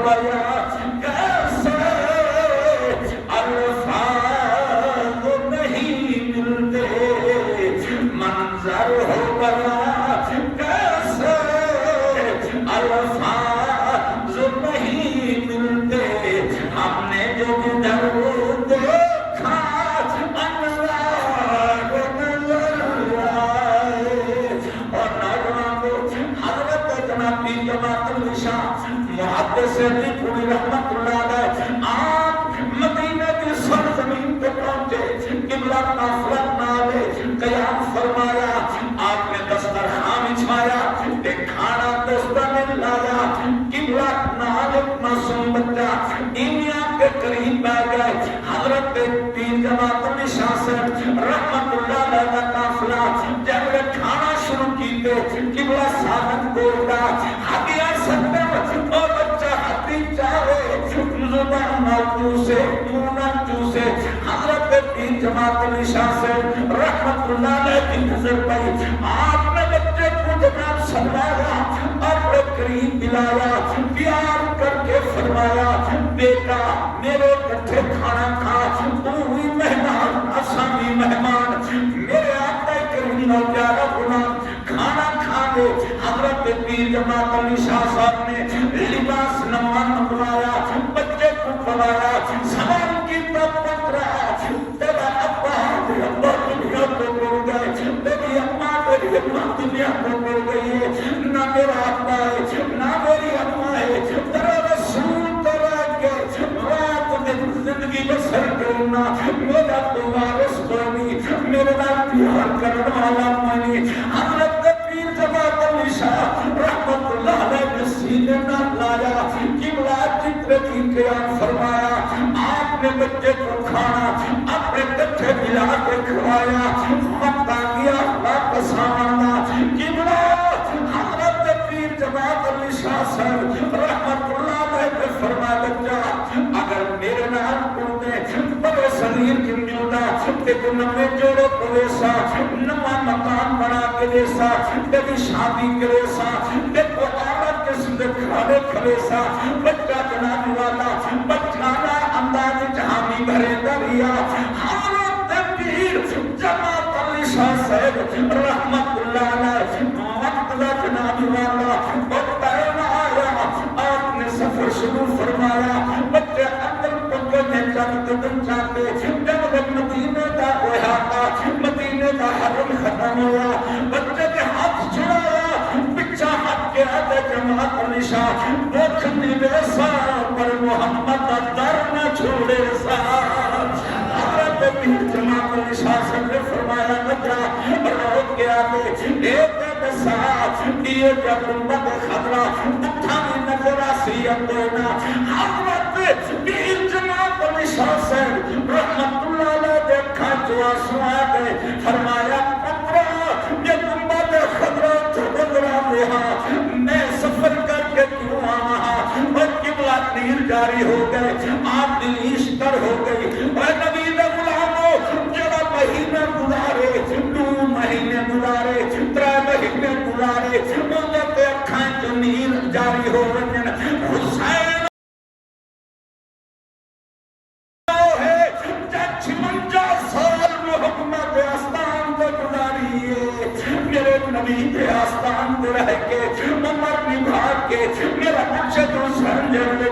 گیا کیسے الفاظ نہیں ملتے، منظر ہو گیا کیسے الفاظ نہیں ملتے، ہم نے جو جدھر دیکھا انوار نظر آئے۔ اور نوجوان کو حضرت جناب جماعت النشاء محدث پوری رحمت اللہ علیہ آپ مدینہ کی سرزمین پہ پہنچے، قبلہ قافلہ نالے قیام فرمایا، آپ نے دسترخوان بچھایا، ایک کھانا دستہ میں لایا، قبلہ نالے معصوم بچہ ایمیان کے قریب آ گئے، حضرت پیر جماعت النشاء سے رحمت اللہ علیہ کا قافلہ جب وہ کھانا شروع کیتے قبلہ سامت بولتا ہدیہ سکتے اور بچہ ہدی چاہے زبان نہ سے منہ نہ سے، حضرت پیر جماعت النشاء سے رحمت اللہ علیہ کی نظر پئی، آپ نے بچے کو جناب سلوایا، اپنے قریب ملایا، پیار کر کے فرمایا بیٹا میرے کٹھے کھانا کھا، تو ہوئی مہمان اسامی مہمان، میرے آقا کریم و پیارا غلام کھانا کھا لے۔ حضرت پیر جماعت النشاء صاحب نے لباس نمان بنایا، بچے کو پڑھایا، سوال کی طرف پترا تیرا ابا دنیا کو بول گئے، تیری اماں دنیا کو بول گئی ہے، نہ میرا ابا ہے نہ میری اماں ہے، تیرا رسول تیرا کے رات زندگی بسر کرنا، میرا تو وارث بنی، میرے نال پیار کرنا والا بنی۔ حضرت پیر جماعت النشاء رحمت اللہ علیہ نے سینے نہ لایا، قبلہ چتر کی قیام فرمایا، آپ نے بچے کو کھانا اپنے کٹھے ملا کے کھوایا، مکہ کیا واپس آنا قبلہ۔ حضرت پیر جماعت النشاء صاحب رحمت اللہ علیہ نے فرمایا بچہ اگر میرے نال پڑھتے بڑے صغیر کی ملنا تے نمے جوڑے پویسا، نما مکان بنا کے دیسا، تیری شادی کرے سا، دیکھو عورت کے سندے کھانے کھلے سا، بچہ جناب والا بچانا انداز جہامی بھرے دریا۔ حضرت پیر جماعت النشاء صاحب رحمت اللہ علیہ وقت دا جناب والا بطین آیا، آپ نے سفر شروع فرمایا، بچے اندر پکے میں جب قدم چاہتے، جب مدینے کا احاطہ مدینے کا حرم ختم ہوا، بچے کے ہاتھ چھڑایا، پچھا ہاتھ کے آدھے جماعت النشاء دیکھنی ویسا پر محمد در نہ چھوڑے سا۔ حضرت پیر جماعت النشاء سے نے فرمایا بچہ روک کے آگے ایک ساتھ دیے جب امت خطرہ اٹھانی نظر آسیت دینا۔ حضرت پیر جماعت النشاء سے رحمت اللہ علیہ دیکھا جو آنسو آ گئے، فرمایا پترا یہ امت خطرہ چھوڑا رہا، میں سفر کر کے کیوں آنا، اور قبلہ تیر جاری ہو گئے، آپ دلیش کر ہو گئی، اے نبی نے غلامو جڑا مہینہ گزارے، 2 مہینے گزارے، 3 مہینے گزارے، انہوں تے اکھاں جو نیل جاری ہو رہن، حسین نبی کے آستان کو رہ کے عمر نبھا کے میرا مرشد حسین جب